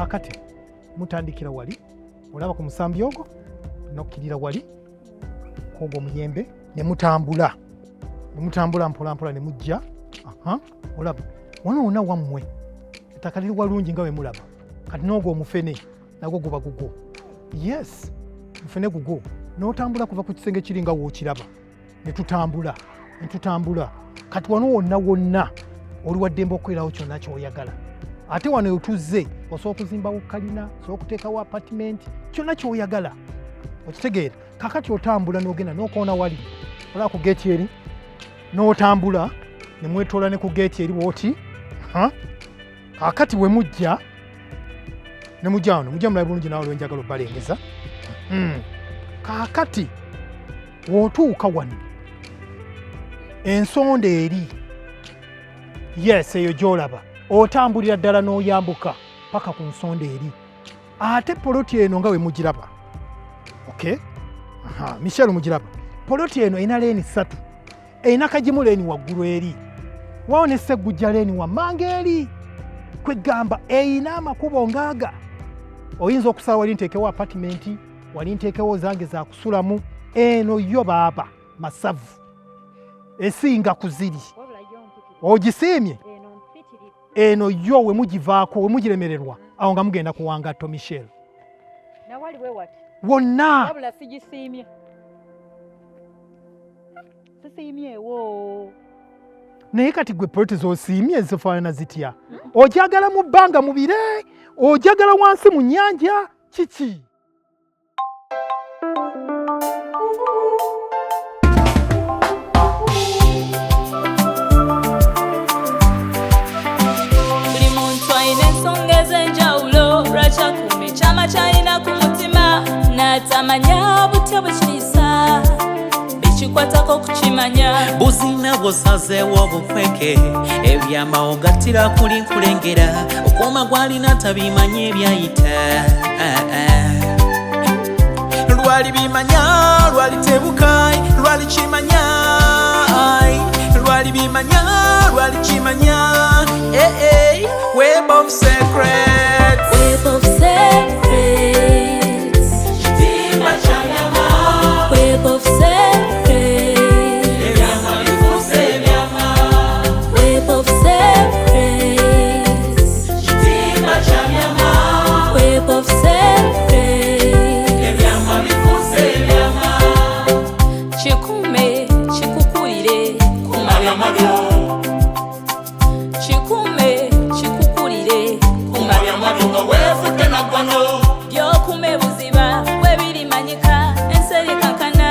kakati mutandikira wali olaba ku musambi ogwo nokkirira wali kwogo omuyembe ne mutambula mpola mpola ne mujja olaba wano wonna wammwe ettaka liri walungi nga we mulaba kati n'ogwo omufene nagwo guba gugwo yes mufene gugwo n'otambula kuva ku kisenge kiri nga wookiraba ne tutambula kati wano wonna oli waddembe okukolerawo kyonna ky'oyagala ate wano otuzze osobola okuzimbawo kalina osobola okuteekawo apartment kyonna ky'oyagala okitegeera kakati otambula n'ogenda n'okoona wali olaba ku geeti eri n'otambula ne mwetoola ne ku geeti eri wooti kakati we mujja ne mujja wano mujja mulabe bulungi nawe lwenjagala obalengeza kakati wootuuka wano ensonda eri yes eyo gy'olaba otambulira ddala n'oyambuka paka ku nsonda eri ate poloti eno nga we mugiraba okay Michelle mugiraba poloti eno erina leeni 3 erina kagimu leeni waggulu eri wawo ne Sseggujja leeni wammanga eri kwegamba erina amakubo ngaaga oyinza okusala wali nteekewo apartment wali nteekewo zange za kusulamu eno yo baaba masavu esinga ku ziri ogisiimye eno yo we mugivaako we mugiremererwa awo nga mugenda kuwangatto Michelle nawali we wati wonna wabula sigisiimye sisiimyewo naye kati gwe poloti z'osiimye zifaanana zitya ojagala mu bbanga mu bire ojagala wansi mu nnyanja kiki buli muntu alina ensonga ez'enjawulo lwaki akuuma ekyama ky'alina ku mutima n'atamanya butya bwe kiyisa bekikwatako okukimanya buzina bw'osazeewo obukweke ebyama ogattira kuli nkulengera okuuma gw'alina tabimanya ebyayita lwali bimanya lwali tebuka lwali kimanya lwali bimanya lwali kimanya web of secrets web of secrets kitimba kyanyama web of secrets ebyama bifuuse ebyama web of secrets kitimba kyanyama web of secrets ebyama bifuuse ebyama kikume kikukulire kumabyama byo kikume kikukulire kumabyama byo nga weefudde naggwano byokume buziba bwe birimanyika enseri kankana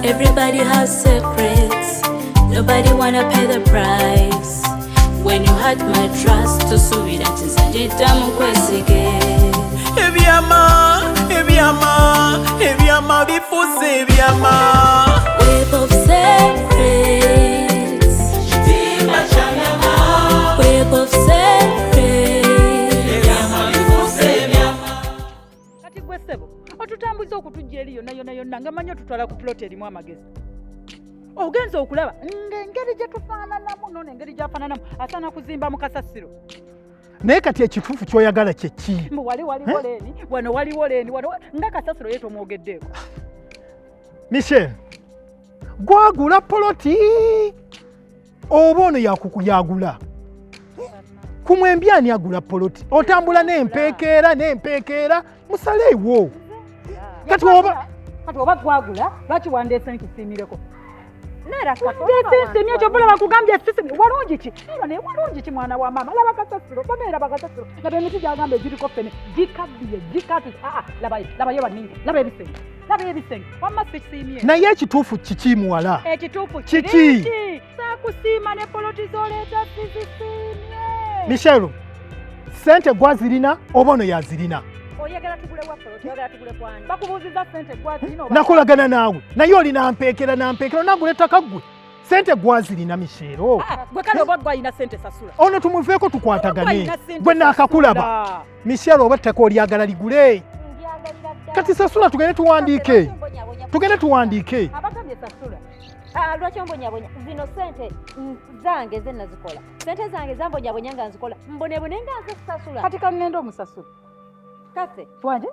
everybody has secrets nobody wanna pay the price when you had my trust tusuubira nti nze njiddamu kwesige ebyama bifuuse ebyama web of secrets kitimba kyanyama web of secrets ebyama bifuuse ebyama kati gwe ssebo otutambuza okutujja eri yonna nga manyi otutwala ku ploti erimu amagezi ogenza okulaba ng'engeri gye tufaananamu nono engeri gy'afaananamu asaana kuzimba mu kasasiro naye kati ekituufu ky'oyagala kye ki mbu waliwo leeni wano waliwo leeni wano nga kasasiro ye tomwogeddeeko Michelle gwagula poloti oba ono yagula kumwembi ani agula poloti otambula n'empeekeera musaleewo kati oba gwagula lwaki wandeese nkisiimireko nsiimye ekyo bulaba kugambye sisimu walungi ki era naye walungi ki mwana wa maama laba kasasiro babeera bakasasiro nga emiti gyagamba egiriko fene gikabbiye gikatuze labayo baningi laba ebisenge wamma sikisiimye naye ekituufu kiki muwala ekituufu kiki saakusiima ne poloti z'oleeta sizisiimye Michelle sente gwazirina oba ono yazirina oyagala tugule wa poloti oyagala tugule kwani bakubuuzizza sente gwazirina nakolagana naawe naye olina mpeekera nagula ettaka ggwe sente gwazirina Michelle gwe kale oba gwalina sente sasula ono tumuveeko tukwatagane gwe naakakulaba Michelle oba ettaka olyagala ligule kati sasula tugende tuwandiike abatambye sasula Lwaki ombonyabonya zino sente zange ze nazikola. Sente zange zambonyabonya nga nzikola. Mbonebone nga nzisasula. Kati kangenda omusasula. Kase Wanje?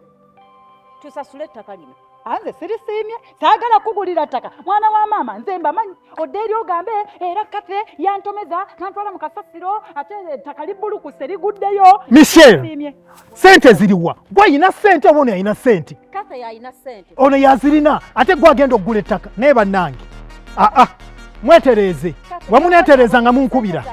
tusasule ettaka lino. Anze sirisiimye saagala kugulira ttaka mwana wa maama nze mbamanyi odde eri ogambe era kate yantomeza nantwala mu kasasiro ate ettaka libbulukuse liguddeyo. Michelle, sente ziriwa? Gwe ayina sente oba ono yalina sente? Kase yalina sente. Ono yazirina ate gwe agenda okugula ettaka naye bannange. Mwetereeze. Wamuneetereza nga munkubira.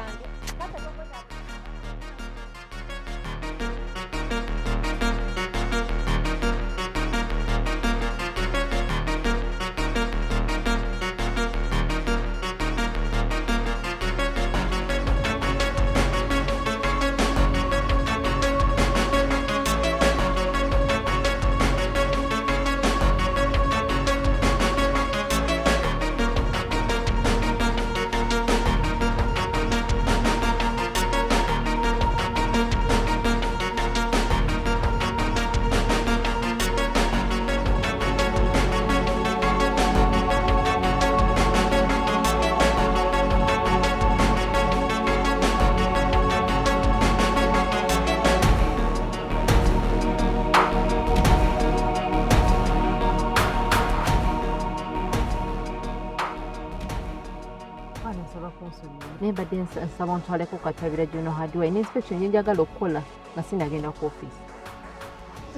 Nebadde nsaba ntwaleko katabira Juno Hardware inspection njagala okukola nga sinagenda ku office.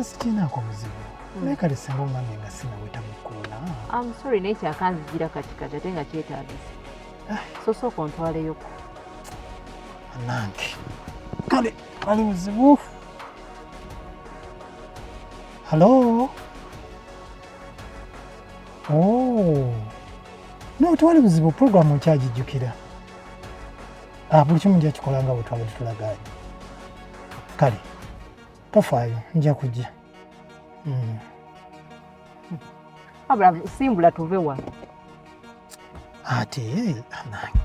Sikinaako muzibu. Naye kale singa omwami nga sinaweta mukola. I'm sorry naye kyakanzijira katikati ate nga kyetaagisa. So sooka ontwaleyo. Nange. Kale ali muzibu. Hello? No, tewali buzibu programu nkyagijjukira. Buli kimu nja kikola nga bwe twali tutulagaanye. Kale tofaayo nja kujja. Abula simbula tuve wano. Ate nange.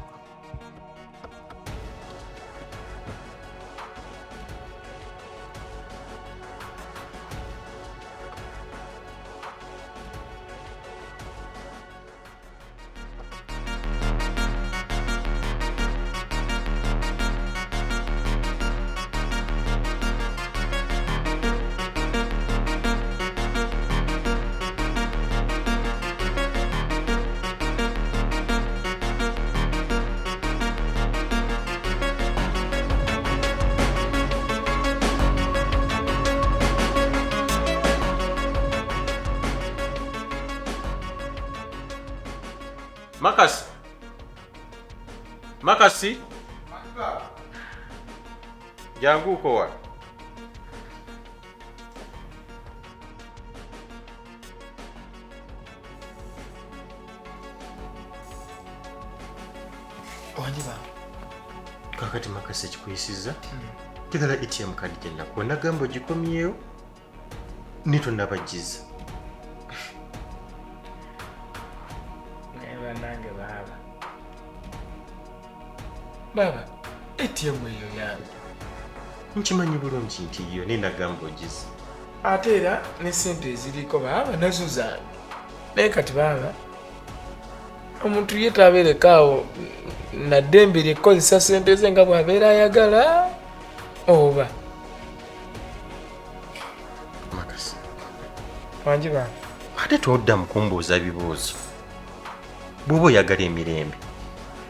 Makasi? Jangu uko wapi? Wanjiba. Kakati Makasi kikuyisiza? Tegala ATM kadi gyenna kuwa nagambo gikomyeyo nito nabagiza. Nange baba ATM eyo yange nkimanyi bulungi nti yo nenagambo ogiza ate era ne sente eziriko baba nazo zange naye kati baba omuntu yetabeerekaawo naddembe lyekozesa sente ze nga bw'abeera ayagala oba Makasi wangi baba ate todda mukumbuuza bibuuzo bw'oba oyagala emirembe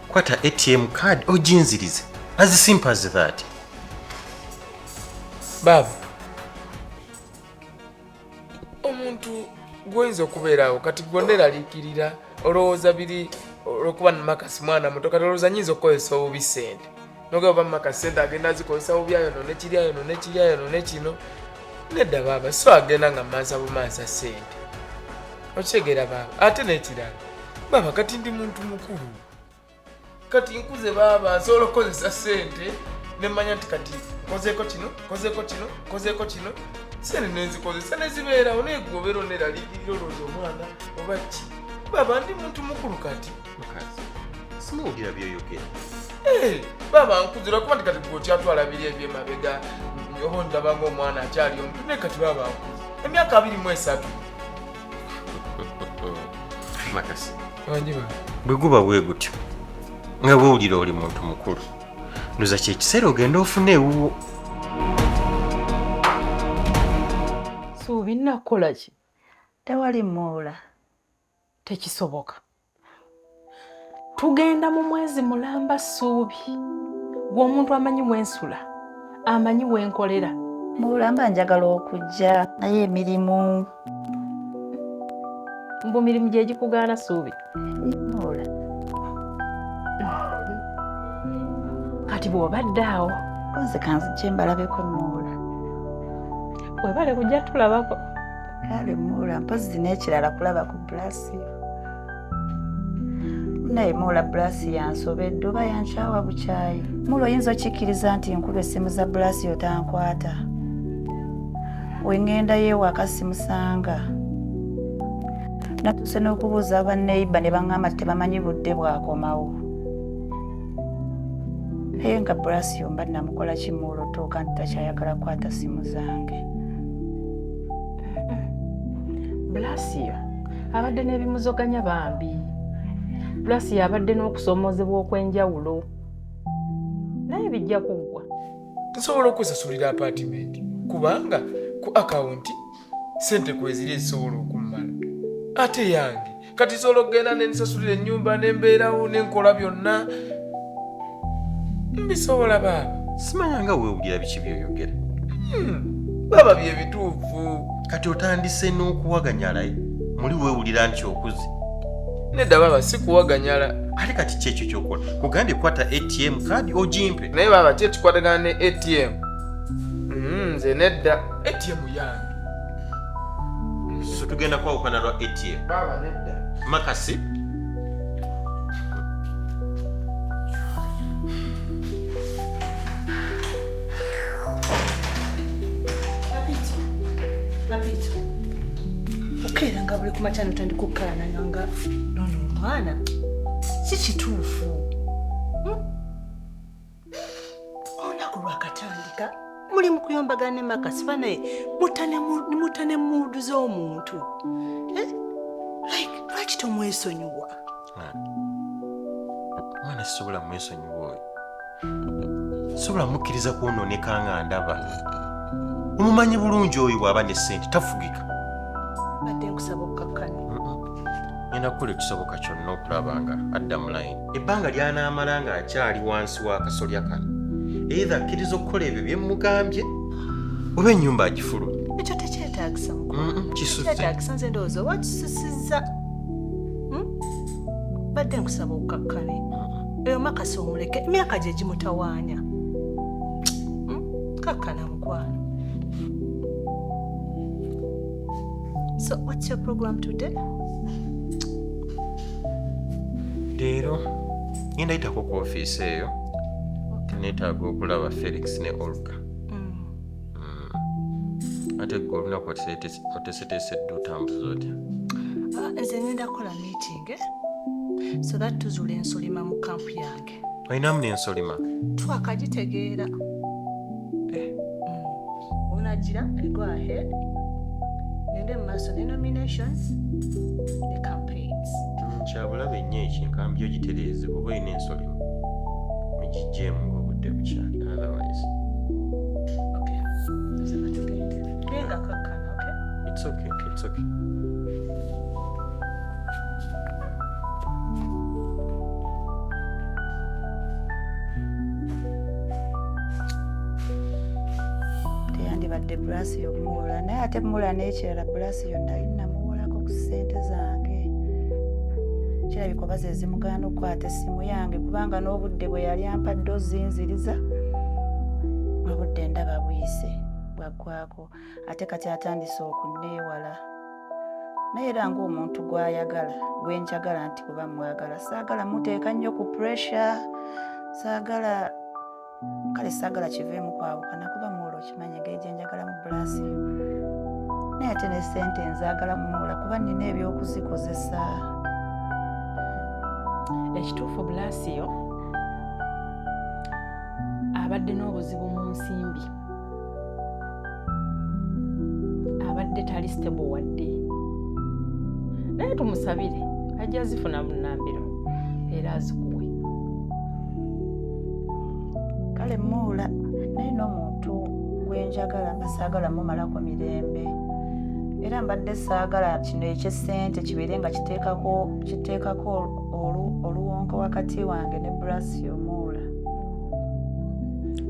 kwata ATM card oginzirize as simple as that. Baba omuntu gwoyinza okubeerawo kati gonderaliikirira olowooza biri olwokuba Makasi mwana muto kati olowooza nyinza okukozesa obubi sente nogaba Makasi sente agenda azikozesa bubi ayono nekiri ayono nekiri ayono nekino nedda baba so agenda nga maaza bumaasa sente okitegeera baba ate nekirala baba kati ndi muntu mukulu kati nkuze baba nsobola okukozesa sente nemanya nti kati nkozeeko kino sente nenzikozesa nezibeerawo negobero neraliikirira olowooza omwana oba ki baba ndi muntu mukulu kati Makasi simuwulira byoyogera baba nkuze lwakuba nti kati gwokyatwala biri ebyemabega oba ndaba ng'omwana akyali omuntu naye kati baba nkuze emyaka 23 Makasi Wanjiba. bwe guba bwe gutyo nga weewulira oli muntu mukulu ndoza kyekiseera ogenda ofune ewuwo. Suubi nakukola ki? Tewali Muwula. Tekisoboka. Tugenda mu mwezi mulamba Suubi. Gwe omuntu amanyi wensula, amanyi wenkolera. Muwula mba njagala okujja naye emirimu. Mbu mirimu gye gikugaana Suubi. Muwula. Kati bw'obadde awo Nze kanzije mbalabeko Muwula. webale kujja tulabako. Kale Muwula mpozi n'ekirala kulaba ku Blasio. Naye Muwula Blasio yansobedde oba yankyawa bukyayi. Muwula oyinza okikkiriza nti nkuba essimu za Blasio tankwata. We ŋŋenda yeewaka simusanga. Natuuse n'okubuuza banneiba ne baŋŋamba tebamanyi budde bwakomawo. Naye nga Blasio mba namukola ki Muwula otuuka nti takyayagala kwata simu zange. Blasio abadde n'ebimuzoganya bambi. Blasio abadde n'okusoomozebwa okw'enjawulo. Naye bijja kuggwa. Nsobola okusasulira apartment kubanga ku akawunti sente kweziri ezisobola okummala. Ate yange kati nsobola okugenda nensasulira ennyumba nembeerawo nenkola byonna. Mbisobola baaba. Simanya nga weewulira biki byoyogera. Baba bye bituufu. Kati otandise n'okuwaganyalayo muli weewulira nti okuze. Nedda baba sikuwaganyala. Ate kati kyekyo kyokola kugambye kwata ATM kadi ogimpe. Naye baba kye kikwatagana ne ATM. Nze nedda ATM yange. So tugenda kwawukana lwa ATM. Baba nedda. Makasi Okeera nga buli kumakya notandika okukkalananya nga nono omwana si kituufu. Olunaku lwakatandika muli mu kuyombagana ne Makasi banaye mutane muudu z'omuntu. Lwaki tomwesonyiwa? omwana sisobola mwesonyiwa oyo. Sobola mukkiriza kwonooneka nga ndaba. Omumanyi bulungi oyo bw'aba ne ssente tafugika. Badde nkusaba okkakkane. Ngenda kukola ekisoboka kyonna okulaba nga adda mu layini. Ebbanga ly'anaamala ng'akyali wansi w'akasolya kano either akkiriza okukola ebyo bye mmugambye oba ennyumba agifulumya. Ekyo tekyetaagisa Kisusse. kyetaagisa nze ndowooza oba kisusizza. Badde nkusaba okkakkane. Eyo Makasi omuleke emyaka gye gimutawaanya. Kakkana mukwano. So what's your program today? Leero ngenda yitako ku ofiisi eyo neetaaga okulaba Felix ne Olga. Ate gwe olunaku oteeseteesedde otambuza otya? Nze ngenda kukola meeting so that tuzuula ensolima mu kampu yange. Olinamu n'ensolima? Twakagitegeera. Onagira go ahead. Ngende mu maaso ne nominations ne campaigns. Kyabulabe nnyo ekinkambi ogitereeze bw'oba olina ensolima mugiggyemu ng'obudde bukyali otherwise. Okay. Nze tugende. Genga kakkana, okay? It's okay, it's okay. Teyandibadde Blasio Muwula naye ate Muwula n'ekirala Blasio nali namuwolako ku ssente zange. Kirabika oba ze zimugaana okukwata essimu yange kubanga n'obudde bwe yali ampadde ozinziriza obudde ndaba buyise bwaggwako ate kati atandise okunneewala. Naye era ng'omuntu gw'ayagala gwenjagala nti kuba mwagala saagala muteeka nnyo ku pressure saagala kale saagala kiveemu kwawukana kuba Muwula okimanyi engeri gye njagala mu Blasio. Naye ate ne ssente nzaagala mu Muwula kuba nina eby'okuzikozesa. Ekituufu Blasio abadde n'obuzibu mu nsimbi. Abadde tali stable wadde. Naye tumusabire ajja zifuna munambiro era azikuwe. Kale Muula naye n'omuntu gwenjagala nga saagala mumalako mirembe era mbadde saagala kino eky'essente kibeere nga kiteekako oluwonko wakati wange ne Brasio Muula.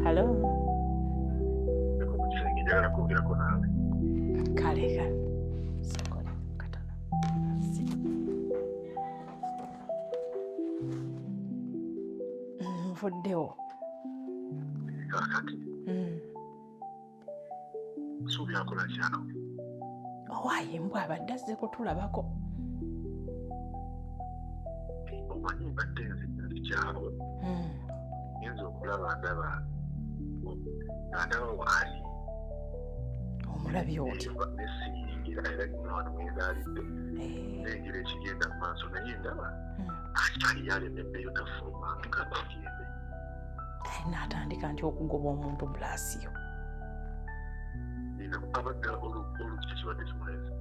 Halo? Njagala kwogerako naawe. Kale. Sokola katono. Nvuddewo. Kakati. Suubira nkola kyano. Owaaye mbwa abadde azze kutulabako. Omanyi mbadde nzi kyalo. Ngenza okulaba ndaba waali. Omulabye otya? Nesiringira era wano mwezaalidde. Nengera ekigenda mu maaso naye ndaba akyali yalemeddeyo tafuluma nga bagende. N'atandika nti okugoba omuntu Brasio. Abadde oluki kibadde kimuleze.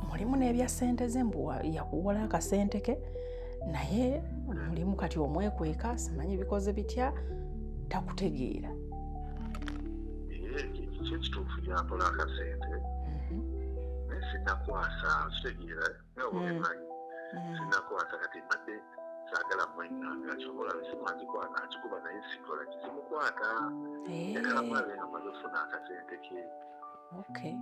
Mulimu n'ebya ssente ze mbu yakuwola akasente ke naye mulimu kati omwekweka simanyi bikoze bitya takutegeera. Ekituufu yampola akasente naye sinnakwasa kitegeera nawemanyi sinnakwasa kati mbadde saagala mwenanga kyobola simanzikwata akikuba naye sikola kizimukwata yagala mulabe nga maze ofuna akasente ke. Okay.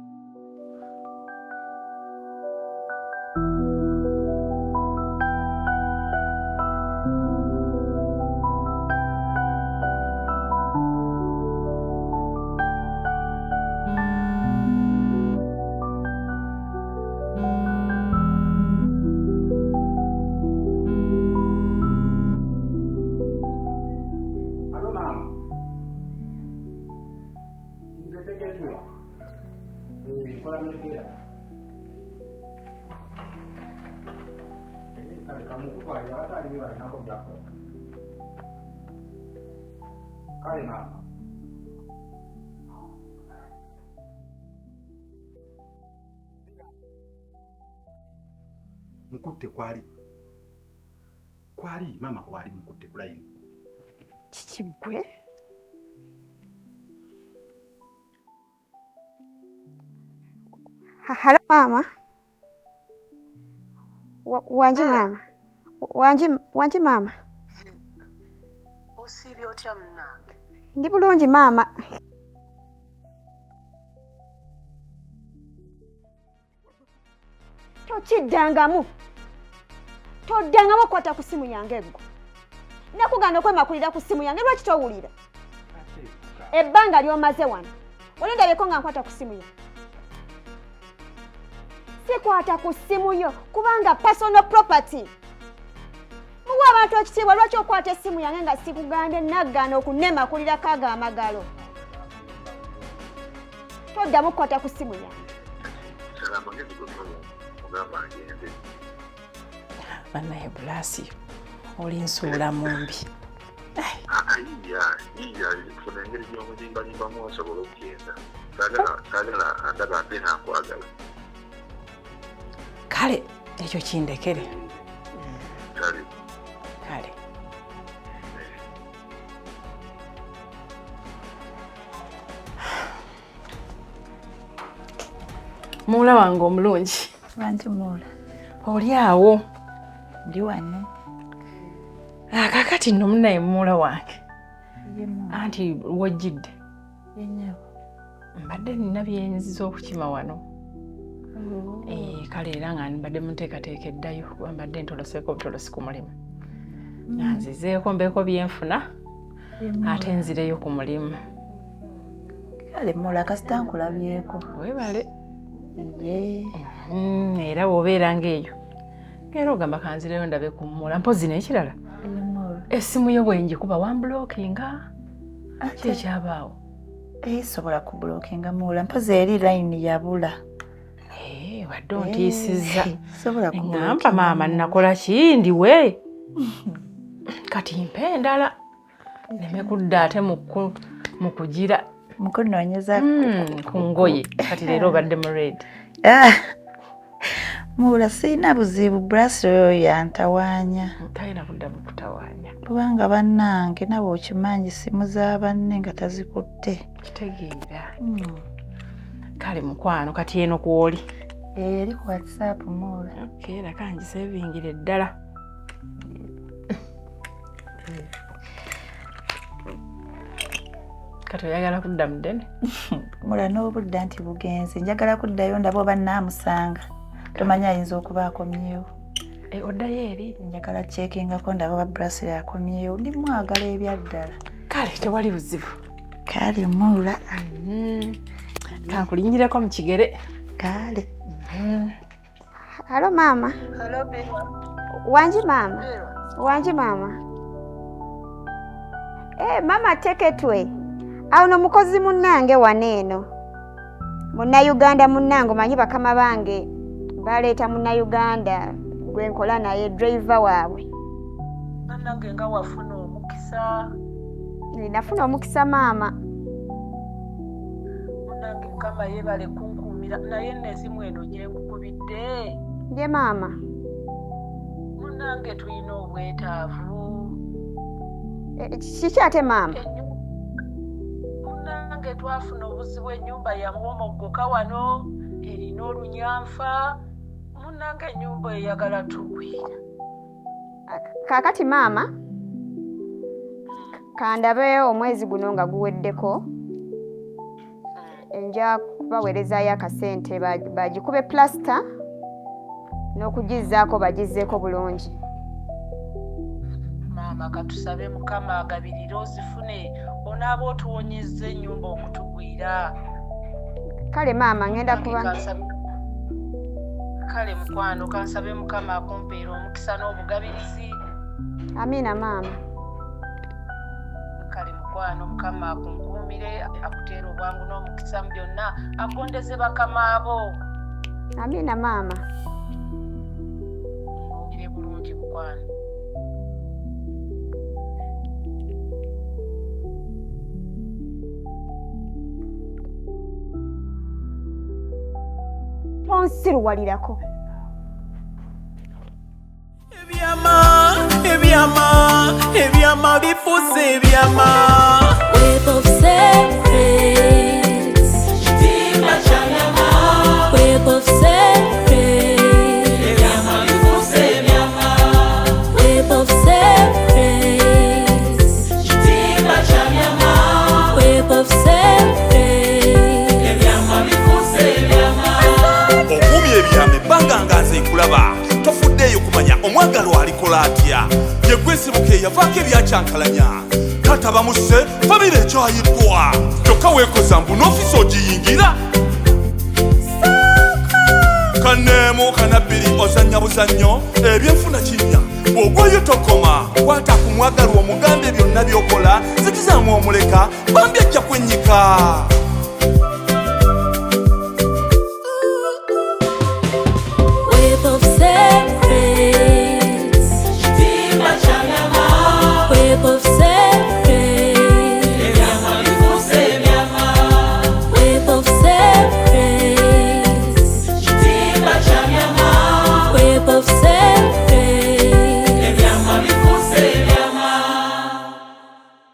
Mkutte kwali mama kwali mkutte kulayini. Kikigwe? Halo mama. Wanji mama. Wanji mama. Osiibye otya munnange? Ndi bulungi mama. Toddangamu kwata ku simu yange ggwe. Nakugana okwemakulira ku simu yange lwaki towulira? Ebbanga ly'omaze wano olindabeko nga nkwata ku simu yange. Sikwata ku simu yo kubanga personal property. Muwa abantu ekitiibwa lwaki okwata essimu yange nga sikugambye naggaana okunemakulira kaaga amagalo. Toddamu kukwata ku simu yange. Banaye Brasio oli nsuula mumbi. Funa engeri gy'omuzimbalimbamu osobola okugenda. Saagala andaba ate nakwagala. Kale ekyo kindekere. Kale. Muula wange omulungi. Wanji Muula. Oli awo. Ndi wano. Kakati nno munaye muula wange. Anti wajjidde. Yenyewe. Mbadde nina byenziza okukima wano. Kale era nga mbadde muteekateeka eddayo kuba mbadde ntoloseeko butolosi ku mulimu. Nzizeeko mbeeko byenfuna ate nzireyo ku mulimu. Kale Muula kasita nkulabyeko. Weebale. Era bw'obeera ng'eyo era ogamba kanzireyo ndabe ku Muula mpozi n'ekirala essimu yo bwengikuba wambulokinga kyekyabaawo. Sobola kubulookinga Muula mpozi eri layini yabula. Wadde ontiisizza. Ngamba maama nakola ki ndiwe kati mpe endala neme kudda ate mu kugira mukunoonyeza ku ngoye kati leero obadde mu red. Mula sina buzibu Brasio oyo yantawaanya. Talina kuddamu kutawaanya. Kubanga bannange nabo okimanyi simu za banne nga tazikutte. Kitegeera. Kale mukwano kati eno kwoli. Eri ku WhatsApp Mula. Okay, laka ngisevingire ddala. Kati oyagala kudda mu ddene? Mula n'obudda nti bugenze. Njagala kuddayo ndaba oba nnaamusanga. Tomanya ayinza okuba akomyewo. Oddayo eri? Njagala kyekingako ndaba oba Brasio yakomyewo. Ndi mwagala ebyaddala. Kale tewali buzibu. Kale Mula. Kankulinnyireko mu kigere. Kale. Halo mama. Hello, baby. Wanji mama. Wanji mama. Mama teketwe. Awo mukozi munnange waneeno. Munnayuganda munnange manyi bakama bange baleeta Munnayuganda gwe nkola naye driver waabwe. Bannange nga wafuna omukisa. Nafuna omukisa maama. Munnange Mukama yeebale kunkuumira naye n'esimu eno gye nkukubidde. Nje maama. Munnange tulina obwetaavu. Kiki ate maama? Munnange twafuna obuzibu ennyumba yamwomoggoka wano erina olunyamfa. Munnange ennyumba eyagala tugwira. Kaakati maama kandabe omwezi guno nga guweddeko nja kubaweerezaayo akasente bagikube plasta n'okugizzaako bagizzeeko bulungi. Maama katusabe Mukama agabirire ozifune onaaba otuwonyezza ennyumba okutugwira. Kale maama ngenda kuba kale mukwano kansabe Mukama akumpeera omukisa n'obugabirizi. Amina maama. Kale mukwano Mukama akunkuumire akuteera obwangu n'omukisa mu byonna agondeze bakama abo. Amina maama. Ongere bulungi mukwano. Tonsiruwalirako. Ebyama bifuuse ebyama. Web of secrets. Kitimba kyanyama. Web of secrets. Ebyama bifuuse ebyama. Web of secrets. Kitimba kyanyama. Web of secrets. Ebyama bifuuse ebyama. Okumya ebyama ebbanga nga nze nkulaba tofuddeeyo kumanya omwagalwa alikola atya ye gwesibuka eyavaako ebyakyankalanya kataba musse famire ekyayiddwa kyokka weekoza mbu n'ofiisi ogiyingira kaneemu kanabbiri ozannya buzannyo ebyenfuna kinnya bw'ogwayo tokoma kwata ku mwagalwa omugambe byonna by'okola zikizaamu omuleka bambi ajja kwennyika.